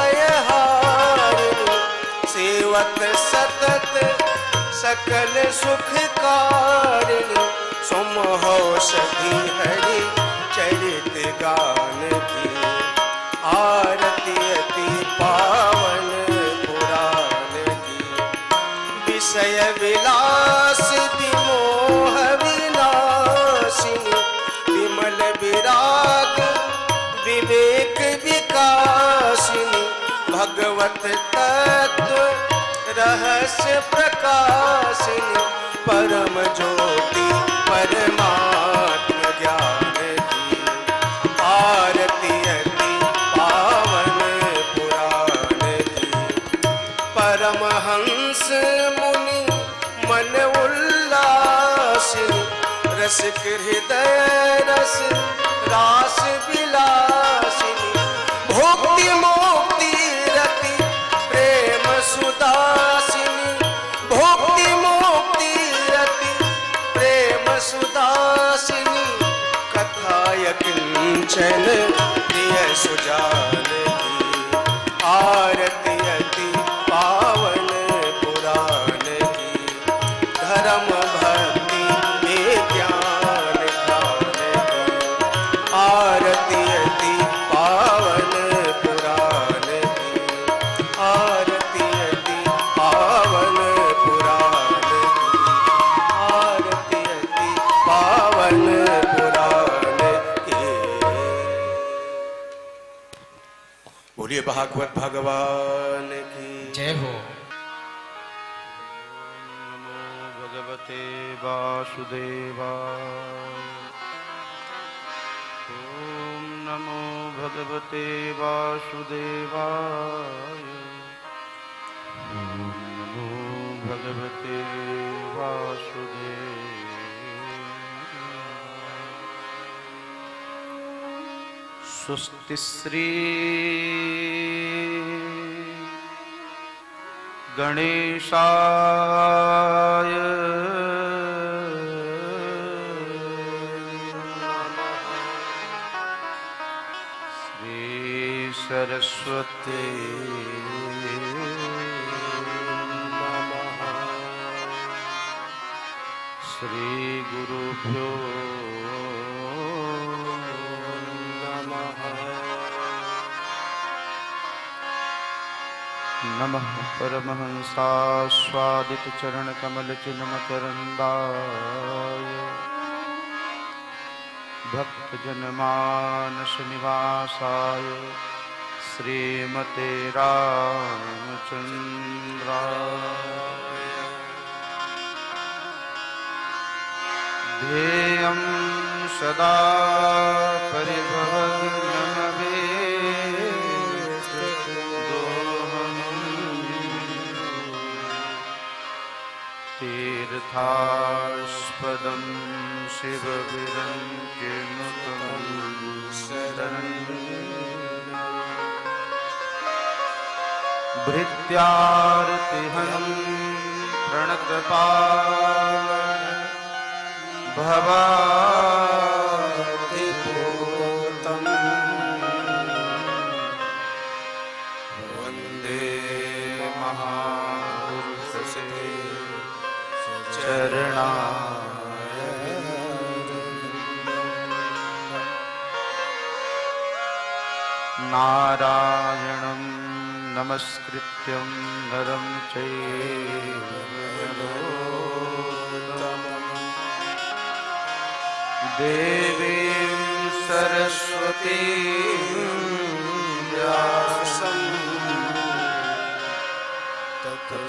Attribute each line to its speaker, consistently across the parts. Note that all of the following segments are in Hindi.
Speaker 1: भयहारिणी सेवत सतत सकल सुखकारिणी सुमहोषधि हरि चरित गान की आरती अति पावन पुराण की विषय विलास विमोह विनाशिनी विमल विराग विवेक विकासिनी भगवत तत्व रहस्य प्रकाशिनी परम ज्योति परमात्म ज्ञान की आरती अति पावन पुराण की परमहंस मुनि मन उल्लासिनी रसिक हृदय रस रास विलासिनी भोक्ति मोक्ति रति प्रेम सुदासिनी भोक्ति मोक्ति रति प्रेम सुदासिनी कथाय किंचन प्रिय सुजान की आरती अति पावन पुराण की धर्म भक्ति ज्ञान ज्ञान की आरती अति पावन पुराण की आरती अति पावन पुराण की आरती अति पावन पुराण की। बोलिए भागवत भगवान की
Speaker 2: जय हो।
Speaker 3: नमो भगवते वासुदेवाय। ओम नमो भगवते वासुदेवाय। ओम नमो भगवते वासुदेवाय। स्वस्ति श्री गणेशाय श्री सरस्वती नमः। श्री गुरुभ्यो नमः। नमः परमहंसास्वादित चरण कमल चिन्मकरन्दाय भक्त जनमानस निवासाय श्रीमते रामचन्द्राय ध्येयं सदा तीर्थास्पदं शिवविरञ्जनुतं शरणं भृत्यार्तिहं प्रणतपावनं भवाधिपूतं वन्दे महापुरुषसे चरणाय नारायणं नमस्कृत्यं नरं चैव नरोत्तमं देवीं सरस्वतीं व्यासं ततो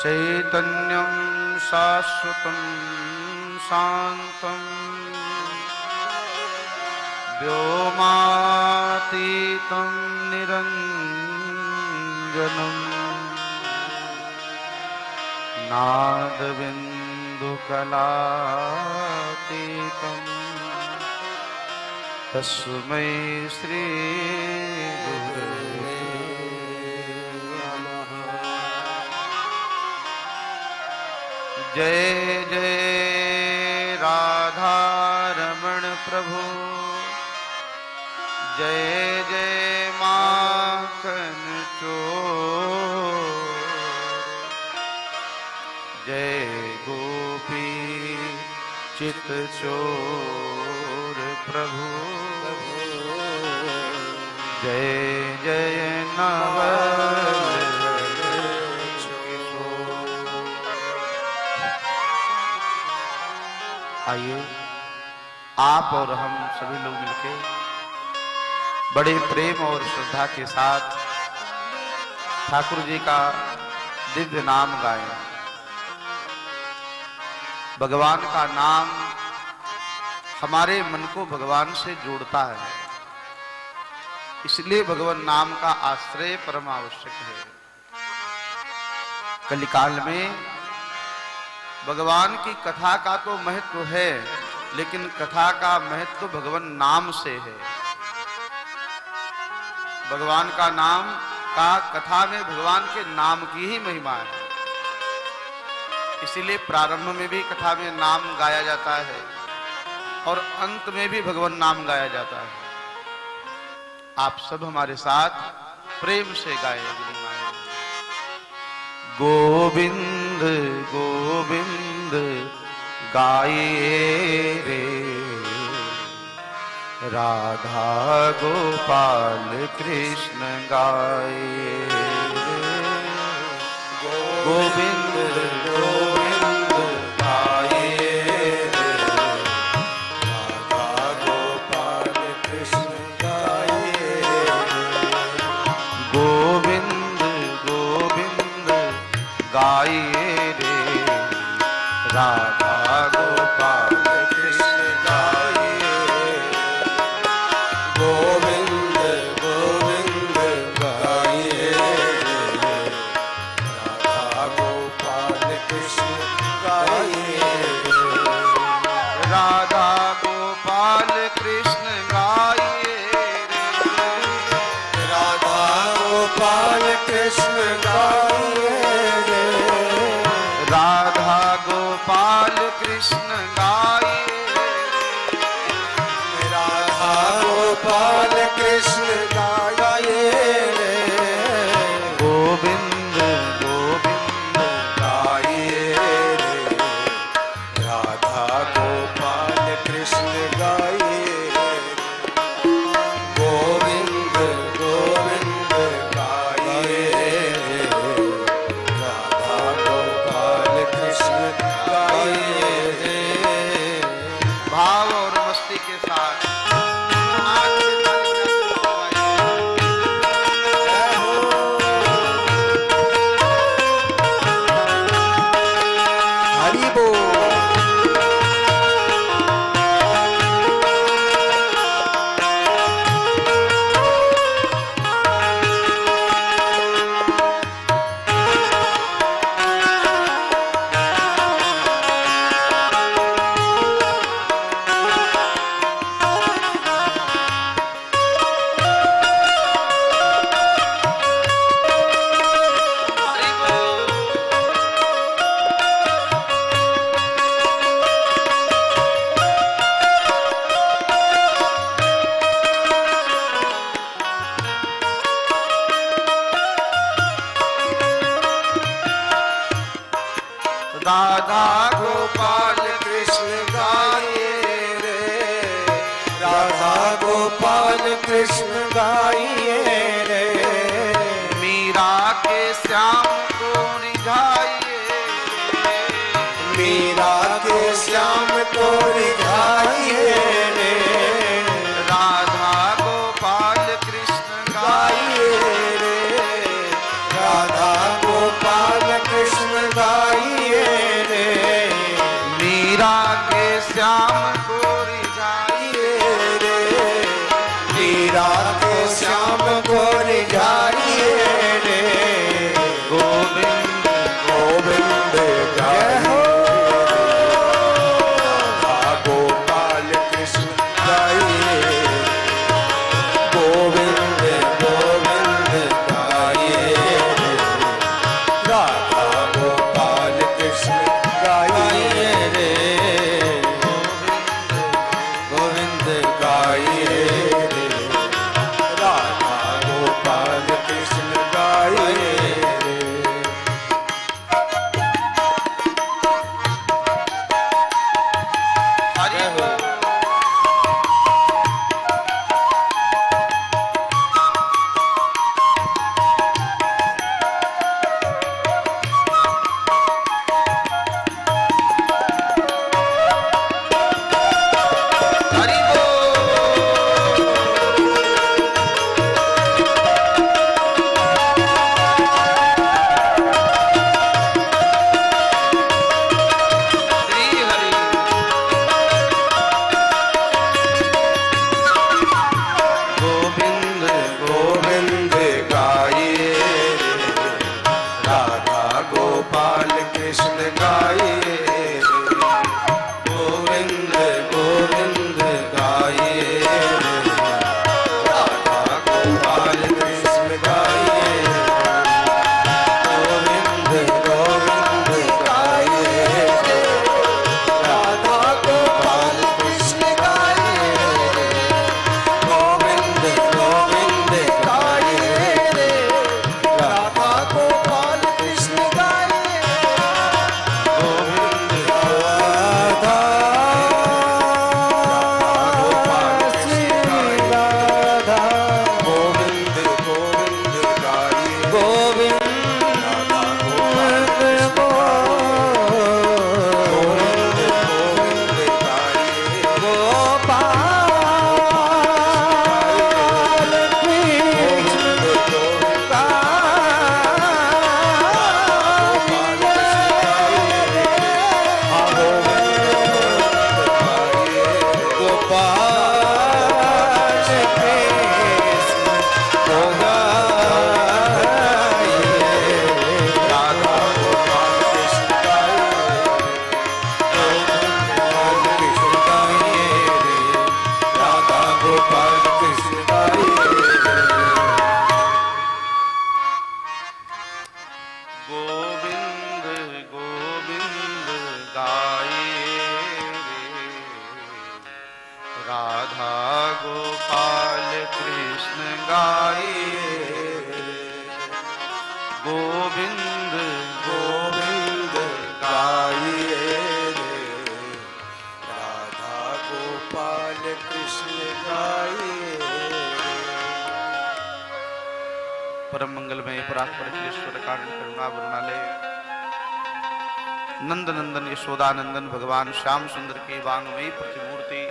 Speaker 3: चैतन्यं शाश्वतं शान्तं व्योमातीतं निरञ्जनं नादबिन्दुकलातीतं तस्मै श्री गुरवे नमः। जय जय राधा रमण प्रभु, जय जय माखन चोर, जय गोपी चित चोर प्रभु, जय जय नवल आइए आप और हम सभी लोग मिलके बड़े प्रेम और श्रद्धा के साथ ठाकुर जी का दिव्य नाम गाएं। भगवान का नाम हमारे मन को भगवान से जोड़ता है, इसलिए भगवान नाम का आश्रय परम आवश्यक है। कलिकाल में भगवान की कथा का तो महत्व है, लेकिन कथा का महत्व भगवान नाम से है। भगवान का नाम का कथा में भगवान के नाम की ही महिमा है, इसीलिए प्रारंभ में भी कथा में नाम गाया जाता है और अंत में भी भगवान नाम गाया जाता है। आप सब हमारे साथ प्रेम से गाएंगे। गोविंद गोविंद गाए रे, राधा गोपाल कृष्ण गाए रे। गोविंद गोविंद गाए रे,
Speaker 1: राधा गोपाल कृष्ण गाए रे।
Speaker 3: गोविंद गोविंद गाए रे, राधा गोपाल कृष्ण गाए रे।
Speaker 1: गोविंद गोविंद गाए रे, राधा गोपाल कृष्ण गाए रे।
Speaker 3: राधा गोपाल कृष्ण गाए रे,
Speaker 1: राधा गोपाल कृष्ण गाए रे।
Speaker 3: राधा गोपाल कृष्ण गाए रे,
Speaker 1: राधा गोपाल कृष्ण गाए रे।
Speaker 3: गोविंद गोविंद
Speaker 1: गाए रे, राधा गोपाल कृष्ण गाए रे। गोविंद गोविंद गाए रे, राधा गोपाल कृष्ण गाए रे।
Speaker 3: भाव और मस्ती के साथ नाच के ताली बजाइए।
Speaker 1: जय हो। हरि बोल।
Speaker 3: राधा
Speaker 1: गोपाल कृष्ण गाए रे, राधा गोपाल कृष्ण गाए रे।
Speaker 3: मीरा के श्याम को रिझाइए,
Speaker 1: मीरा के श्याम को रिझाइए रे।
Speaker 3: राधा गोपाल कृष्ण
Speaker 1: गाइए रे, राधा गोपाल कृष्ण गाइए रे।
Speaker 3: मीरा के श्याम को रिझाइए
Speaker 1: रे, मीरा के श्याम को रिझाइए रे।
Speaker 3: गोविंद
Speaker 1: गोविंद जय हो। राधा
Speaker 3: राधा गोपाल कृष्ण गाइए, गोविंद
Speaker 1: गोविंद गाइए रे, राधा गोपाल कृष्ण गाइए।
Speaker 3: परम मंगलमय परात्पर ईश्वर कारण करुणा वरुणालय नंद नंदन यशोदानंदन भगवान श्याम सुंदर की वांगमयी प्रतिमूर्ति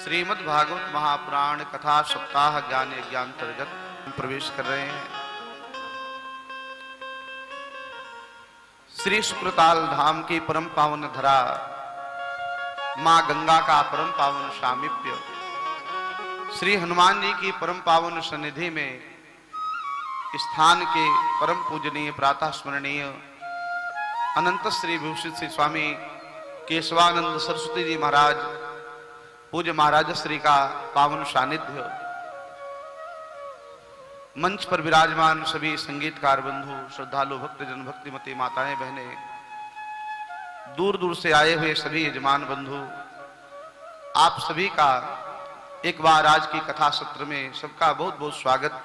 Speaker 3: श्रीमद् भागवत महापुराण कथा सप्ताह ज्ञान यज्ञान अंतर्गत प्रवेश कर रहे हैं। श्री सुकृताल धाम की परम पावन धरा मां गंगा का परम पावन सामीप्य, श्री हनुमान जी की परम पावन सन्निधि में स्थान के परम पूजनीय प्रातः स्मरणीय अनंत श्री विभूषित श्री स्वामी केशवानंद सरस्वती जी महाराज पूज्य महाराज श्री का पावन सानिध्य, मंच पर विराजमान सभी संगीतकार बंधु, श्रद्धालु भक्तजन, भक्तिमती माताएं बहनें, दूर दूर से आए हुए सभी यजमान बंधु, आप सभी का एक बार आज की कथा सत्र में सबका बहुत बहुत स्वागत।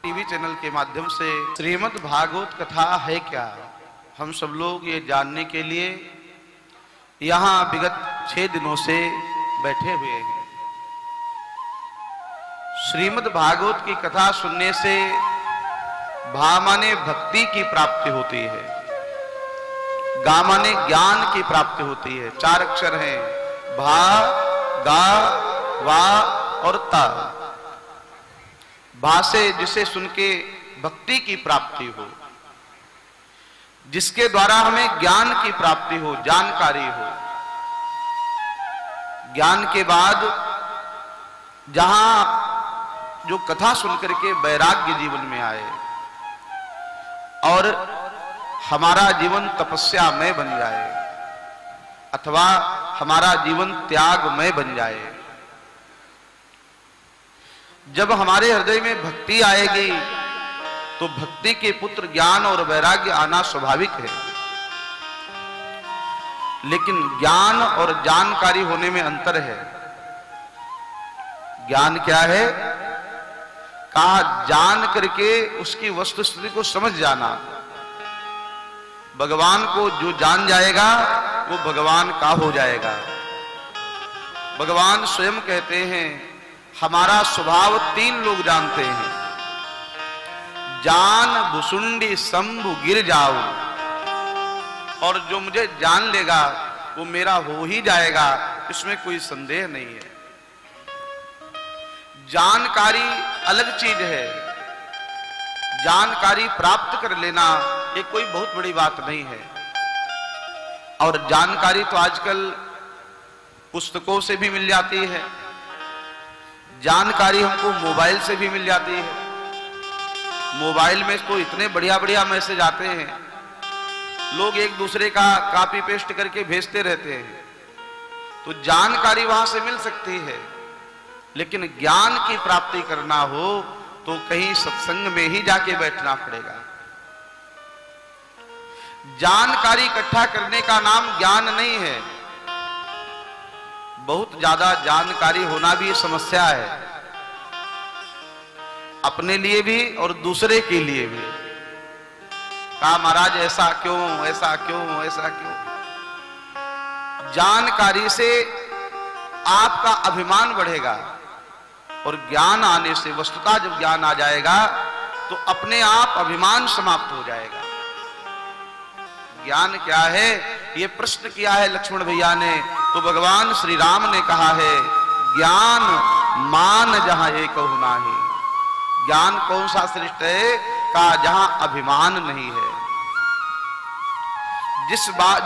Speaker 3: टीवी चैनल के माध्यम से श्रीमद् भागवत कथा है क्या, हम सब लोग ये जानने के लिए यहाँ विगत 6 दिनों से बैठे हुए हैं। श्रीमद् भागवत की कथा सुनने से भा माने भक्ति की प्राप्ति होती है, गा माने ज्ञान की प्राप्ति होती है। 4 अक्षर हैं, भा, गा, वा और ता। भा से जिसे सुन के भक्ति की प्राप्ति हो, जिसके द्वारा हमें ज्ञान की प्राप्ति हो, जानकारी हो। ज्ञान के बाद जहां जो कथा सुनकर के वैराग्य जीवन में आए और हमारा जीवन तपस्यामय बन जाए अथवा हमारा जीवन त्यागमय बन जाए। जब हमारे हृदय में भक्ति आएगी तो भक्ति के पुत्र ज्ञान और वैराग्य आना स्वाभाविक है। लेकिन ज्ञान और जानकारी होने में अंतर है। ज्ञान क्या है? कहा जान करके उसकी वस्तुस्थिति को समझ जाना। भगवान को जो जान जाएगा वो भगवान का हो जाएगा। भगवान स्वयं कहते हैं हमारा स्वभाव 3 लोग जानते हैं, जान भुसुंडी शंभु गिर जाओ, और जो मुझे जान लेगा वो मेरा हो ही जाएगा, इसमें कोई संदेह नहीं है। जानकारी अलग चीज है, जानकारी प्राप्त कर लेना ये कोई बहुत बड़ी बात नहीं है। और जानकारी तो आजकल पुस्तकों से भी मिल जाती है, जानकारी हमको मोबाइल से भी मिल जाती है। मोबाइल में तो इतने बढ़िया बढ़िया मैसेज आते हैं, लोग एक दूसरे का कॉपी पेस्ट करके भेजते रहते हैं, तो जानकारी वहां से मिल सकती है। लेकिन ज्ञान की प्राप्ति करना हो तो कहीं सत्संग में ही जाके बैठना पड़ेगा। जानकारी इकट्ठा करने का नाम ज्ञान नहीं है। बहुत ज्यादा जानकारी होना भी समस्या है, अपने लिए भी और दूसरे के लिए भी। कहा महाराज ऐसा क्यों, ऐसा क्यों, ऐसा क्यों? जानकारी से आपका अभिमान बढ़ेगा और ज्ञान आने से, वस्तुतः जब ज्ञान आ जाएगा तो अपने आप अभिमान समाप्त हो जाएगा। ज्ञान क्या है ये प्रश्न किया है लक्ष्मण भैया ने, तो भगवान श्री राम ने कहा है ज्ञान मान जहां एक नाही। ज्ञान कौन सा श्रेष्ठ है? कहा जहां अभिमान नहीं है।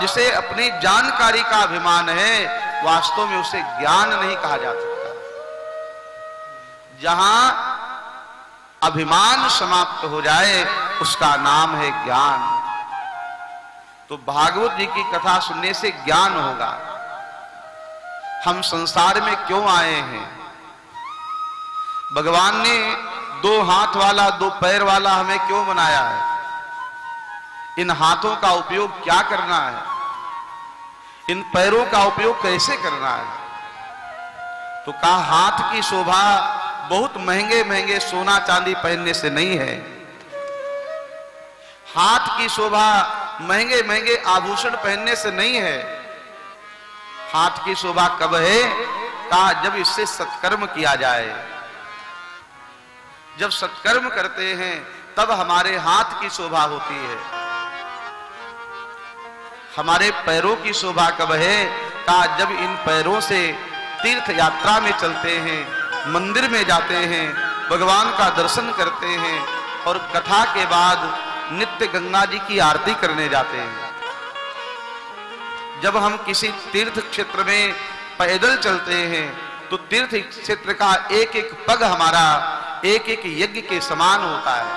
Speaker 3: जिसे अपनी जानकारी का अभिमान है वास्तव में उसे ज्ञान नहीं कहा जा सकता। जहां अभिमान समाप्त हो जाए उसका नाम है ज्ञान। तो भागवत जी की कथा सुनने से ज्ञान होगा। हम संसार में क्यों आए हैं? भगवान ने 2 हाथ वाला 2 पैर वाला हमें क्यों बनाया है? इन हाथों का उपयोग क्या करना है? इन पैरों का उपयोग कैसे करना है? तो कहा हाथ की शोभा बहुत महंगे महंगे सोना चांदी पहनने से नहीं है, हाथ की शोभा महंगे महंगे आभूषण पहनने से नहीं है। हाथ की शोभा कब है? कहा जब इससे सत्कर्म किया जाए। जब सत्कर्म करते हैं तब हमारे हाथ की शोभा होती है। हमारे पैरों की शोभा कब है? कहा जब इन पैरों से तीर्थ यात्रा में चलते हैं, मंदिर में जाते हैं, भगवान का दर्शन करते हैं और कथा के बाद नित्य गंगा जी की आरती करने जाते हैं। जब हम किसी तीर्थ क्षेत्र में पैदल चलते हैं तो तीर्थ क्षेत्र का एक एक पग हमारा एक एक यज्ञ के समान होता है।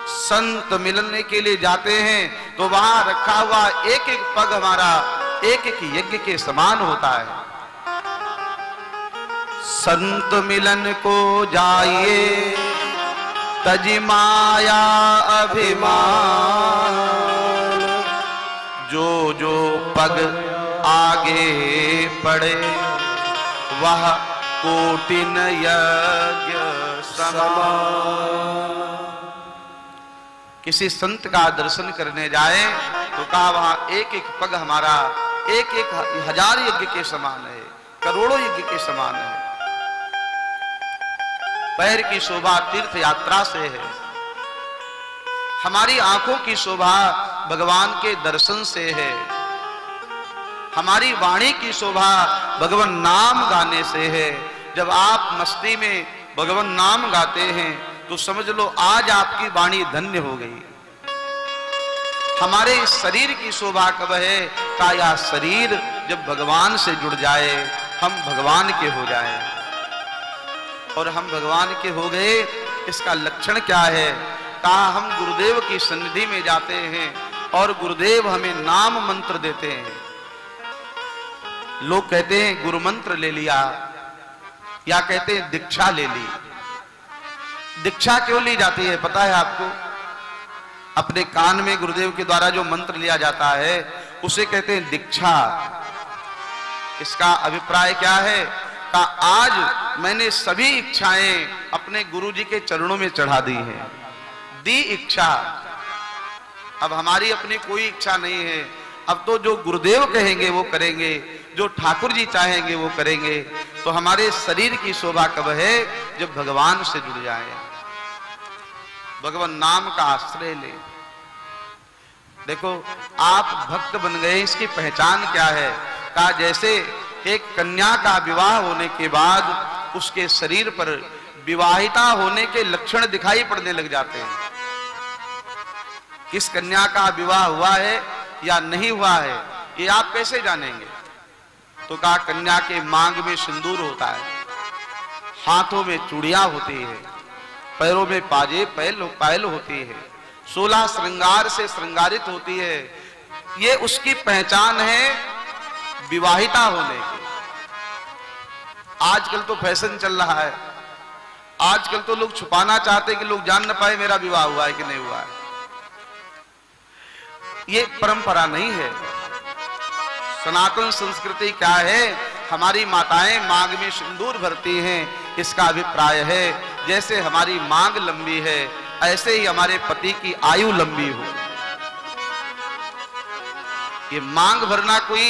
Speaker 3: संत मिलने के लिए जाते हैं तो वहां रखा हुआ एक एक पग हमारा एक एक यज्ञ के समान होता है। संत मिलन को जाइए तजी माया अभिमान, जो जो पग आगे पड़े वह कोटिन यज्ञ समान। किसी संत का दर्शन करने जाए तो कहा वहां एक एक पग हमारा एक एक हजार यज्ञ के समान है, करोड़ों यज्ञ के समान है। पैर की शोभा तीर्थ यात्रा से है, हमारी आंखों की शोभा भगवान के दर्शन से है, हमारी वाणी की शोभा भगवान नाम गाने से है। जब आप मस्ती में भगवान नाम गाते हैं तो समझ लो आज आपकी वाणी धन्य हो गई। हमारे इस शरीर की शोभा कब है? का यह शरीर जब भगवान से जुड़ जाए, हम भगवान के हो जाए। और हम भगवान के हो गए, इसका लक्षण क्या है? कहा हम गुरुदेव की सन्निधि में जाते हैं और गुरुदेव हमें नाम मंत्र देते हैं। लोग कहते हैं गुरु मंत्र ले लिया, या कहते हैं दीक्षा ले ली। दीक्षा क्यों ली जाती है पता है आपको? अपने कान में गुरुदेव के द्वारा जो मंत्र लिया जाता है उसे कहते हैं दीक्षा। इसका अभिप्राय क्या है? का आज मैंने सभी इच्छाएं अपने गुरु जी के चरणों में चढ़ा दी हैं, दी इच्छा। अब हमारी अपनी कोई इच्छा नहीं है, अब तो जो गुरुदेव कहेंगे वो करेंगे, जो ठाकुर जी चाहेंगे वो करेंगे। तो हमारे शरीर की शोभा कब है? जब भगवान से जुड़ जाए, भगवान नाम का आश्रय ले। देखो आप भक्त बन गए, इसकी पहचान क्या है? कहा जैसे एक कन्या का विवाह होने के बाद उसके शरीर पर विवाहिता होने के लक्षण दिखाई पड़ने लग जाते हैं। किस कन्या का विवाह हुआ है या नहीं हुआ है ये आप कैसे जानेंगे? तो कहा कन्या के मांग में सिंदूर होता है, हाथों में चूड़ियां होती है, पैरों में पाजे पायल होती है, 16 श्रृंगार से श्रृंगारित होती है। ये उसकी पहचान है विवाहिता होने की। आजकल तो फैशन चल रहा है, आजकल तो लोग छुपाना चाहते कि लोग जान न पाए मेरा विवाह हुआ है कि नहीं हुआ है। ये परंपरा नहीं है। सनातन संस्कृति क्या है? हमारी माताएं मांग में सिंदूर भरती हैं, इसका अभिप्राय है जैसे हमारी मांग लंबी है ऐसे ही हमारे पति की आयु लंबी हो। ये मांग भरना कोई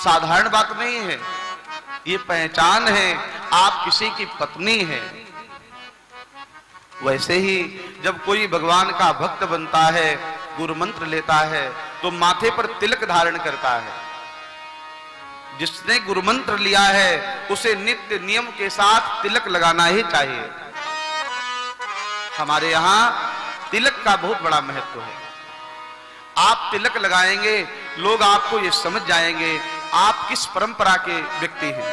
Speaker 3: साधारण बात नहीं है, ये पहचान है आप किसी की पत्नी है। वैसे ही जब कोई भगवान का भक्त बनता है, गुरु मंत्र लेता है तो माथे पर तिलक धारण करता है। जिसने गुरु मंत्र लिया है उसे नित्य नियम के साथ तिलक लगाना ही चाहिए। हमारे यहां तिलक का बहुत बड़ा महत्व है। आप तिलक लगाएंगे लोग आपको ये समझ जाएंगे आप किस परंपरा के व्यक्ति हैं।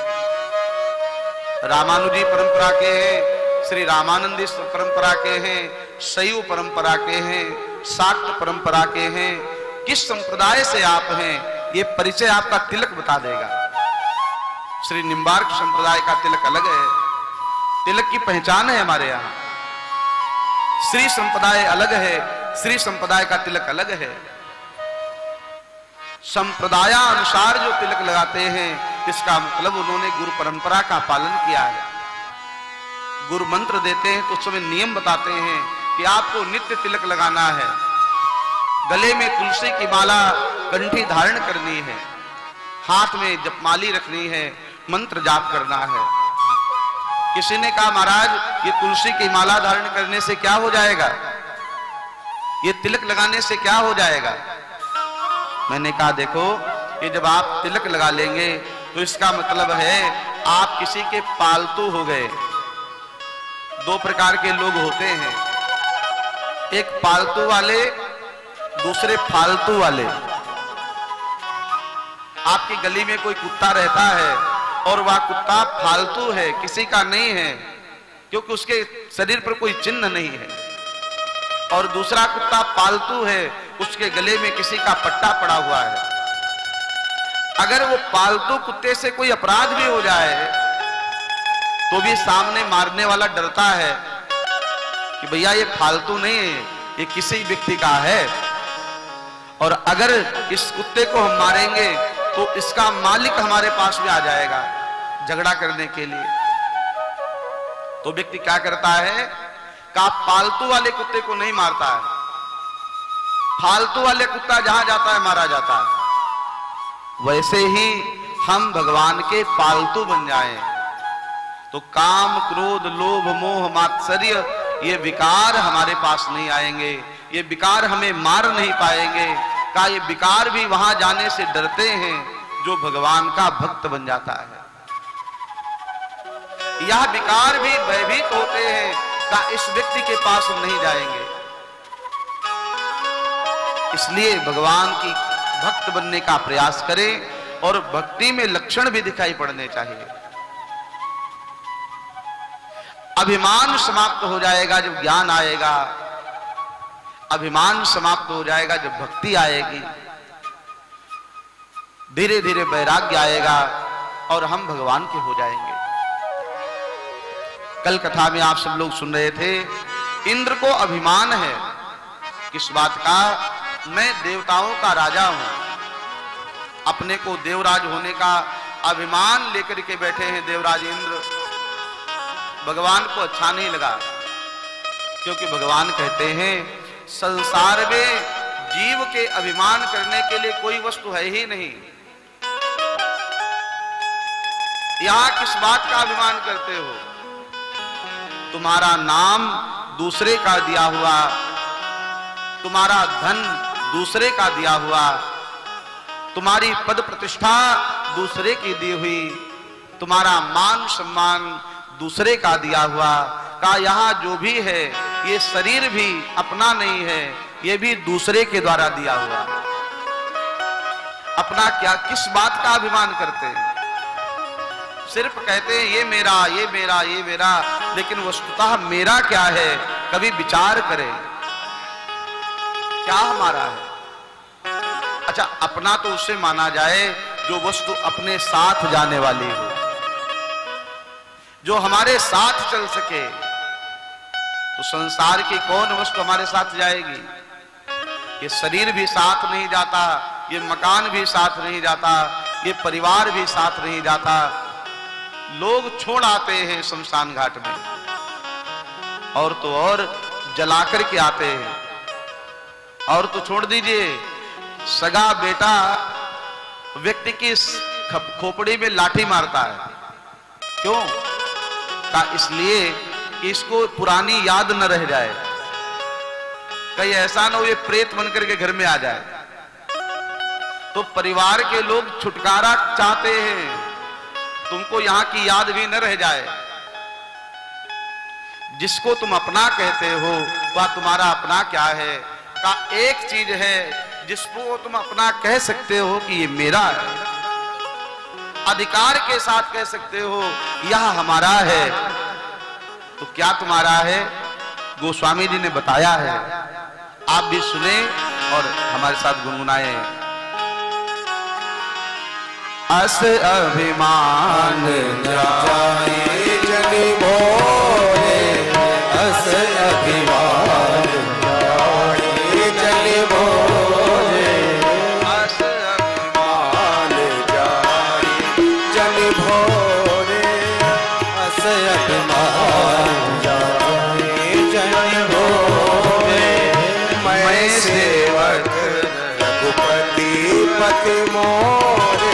Speaker 3: रामानुजी परंपरा के हैं, श्री रामानंदी परंपरा के हैं, शैव परंपरा के हैं, शाक्त परंपरा के हैं, किस संप्रदाय से आप हैं ये परिचय आपका तिलक बता देगा। श्री निम्बार्क संप्रदाय का तिलक अलग है, तिलक की पहचान है हमारे यहाँ। श्री संप्रदाय अलग है, श्री संप्रदाय का तिलक अलग है। संप्रदायानुसार जो तिलक लगाते हैं इसका मतलब उन्होंने गुरु परंपरा का पालन किया है। गुरु मंत्र देते हैं तो उसमें नियम बताते हैं कि आपको नित्य तिलक लगाना है, गले में तुलसी की माला कंठी धारण करनी है, हाथ में जपमाली रखनी है, मंत्र जाप करना है। किसी ने कहा महाराज ये तुलसी की माला धारण करने से क्या हो जाएगा, ये तिलक लगाने से क्या हो जाएगा? मैंने कहा देखो, ये जब आप तिलक लगा लेंगे तो इसका मतलब है आप किसी के पालतू हो गए। दो प्रकार के लोग होते हैं, एक पालतू वाले, दूसरे फालतू वाले। आपकी गली में कोई कुत्ता रहता है और वह कुत्ता फालतू है, किसी का नहीं है, क्योंकि उसके शरीर पर कोई चिन्ह नहीं है। और दूसरा कुत्ता पालतू है, उसके गले में किसी का पट्टा पड़ा हुआ है। अगर वो पालतू कुत्ते से कोई अपराध भी हो जाए तो भी सामने मारने वाला डरता है कि भैया ये फालतू नहीं है, ये किसी व्यक्ति का है। और अगर इस कुत्ते को हम मारेंगे तो इसका मालिक हमारे पास में आ जाएगा झगड़ा करने के लिए। तो व्यक्ति क्या करता है कि पालतू वाले कुत्ते को नहीं मारता है, फालतू वाले कुत्ता जहां जाता है मारा जाता है। वैसे ही हम भगवान के पालतू बन जाएं तो काम, क्रोध, लोभ, मोह, मात्सर्य ये विकार हमारे पास नहीं आएंगे, ये विकार हमें मार नहीं पाएंगे। का ये विकार भी वहां जाने से डरते हैं जो भगवान का भक्त बन जाता है। यह विकार भी भयभीत होते हैं का इस व्यक्ति के पास हम नहीं जाएंगे। इसलिए भगवान की भक्त बनने का प्रयास करें और भक्ति में लक्षण भी दिखाई पड़ने चाहिए। अभिमान समाप्त हो जाएगा जब ज्ञान आएगा, अभिमान समाप्त हो जाएगा जब भक्ति आएगी, धीरे धीरे वैराग्य आएगा और हम भगवान के हो जाएंगे। कल कथा में आप सब लोग सुन रहे थे, इंद्र को अभिमान है किस बात का? मैं देवताओं का राजा हूं। अपने को देवराज होने का अभिमान लेकर के बैठे हैं देवराज इंद्र। भगवान को अच्छा नहीं लगा, क्योंकि भगवान कहते हैं संसार में जीव के अभिमान करने के लिए कोई वस्तु है ही नहीं। यहां किस बात का अभिमान करते हो? तुम्हारा नाम दूसरे का दिया हुआ, तुम्हारा धन दूसरे का दिया हुआ, तुम्हारी पद प्रतिष्ठा दूसरे की दी हुई, तुम्हारा मान सम्मान दूसरे का दिया हुआ। का यहाँ जो भी है ये शरीर भी अपना नहीं है, ये भी दूसरे के द्वारा दिया हुआ। अपना क्या, किस बात का अभिमान करते हैं? सिर्फ कहते हैं ये मेरा, ये मेरा, ये मेरा, लेकिन वस्तुतः मेरा क्या है? कभी विचार करें, क्या हमारा है? अच्छा, अपना तो उससे माना जाए जो वस्तु अपने साथ जाने वाली हो, जो हमारे साथ चल सके। तो संसार की कौन वस्तु हमारे साथ जाएगी? ये शरीर भी साथ नहीं जाता, ये मकान भी साथ नहीं जाता, ये परिवार भी साथ नहीं जाता। लोग छोड़ आते हैं शमशान घाट में, और तो और जलाकर के आते हैं। और तो छोड़ दीजिए, सगा बेटा व्यक्ति की खोपड़ी में लाठी मारता है। क्यों? का इसलिए कि इसको पुरानी याद न रह जाए, कहीं ऐसा न हो ये प्रेत बनकर के घर में आ जाए। तो परिवार के लोग छुटकारा चाहते हैं, तुमको यहां की याद भी न रह जाए। जिसको तुम अपना कहते हो वह तुम्हारा अपना क्या है? का एक चीज है जिसको तुम अपना कह सकते हो कि ये मेरा है, अधिकार के साथ कह सकते हो यह हमारा है। तो क्या तुम्हारा है? गोस्वामी जी ने बताया है, आप भी सुने और हमारे साथ गुनगुनाए। अस अभिमान
Speaker 1: जाए जनि भोरे, अस अभिमान जाए जनि भोरे, अस अभिमान जाए रघुपति मोरे,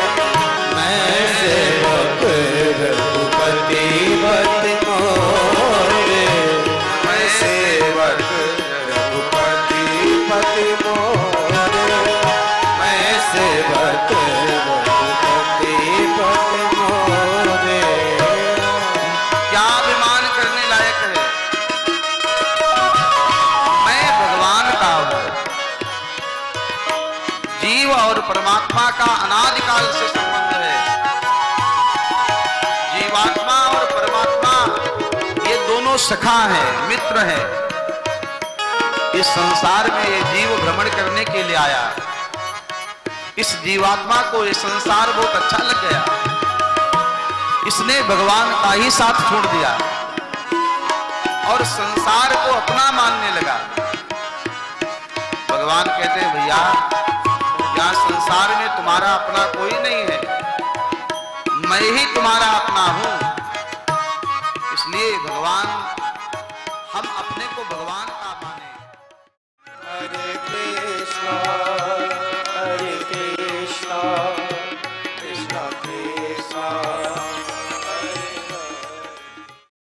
Speaker 1: मैं सेवक रघुपति पति मोरे, मैं सेवक रघुपति पति मोरे, मैं सेवक रघुपति पति मोरे।
Speaker 3: क्या अभिमान करने लायक है? मैं भगवान का हूं। जीव और परमात्मा का अनादिकाल से संबंध है। जीवात्मा और परमात्मा ये दोनों सखा हैं, मित्र हैं। इस संसार में ये जीव भ्रमण करने के लिए आया। इस जीवात्मा को ये संसार बहुत अच्छा लग गया, इसने भगवान का ही साथ छोड़ दिया और संसार को अपना मानने लगा। भगवान कहते हैं, भैया यहाँ संसार में तुम्हारा अपना कोई नहीं है, मैं ही तुम्हारा अपना हूं। इसलिए भगवान, हम अपने को भगवान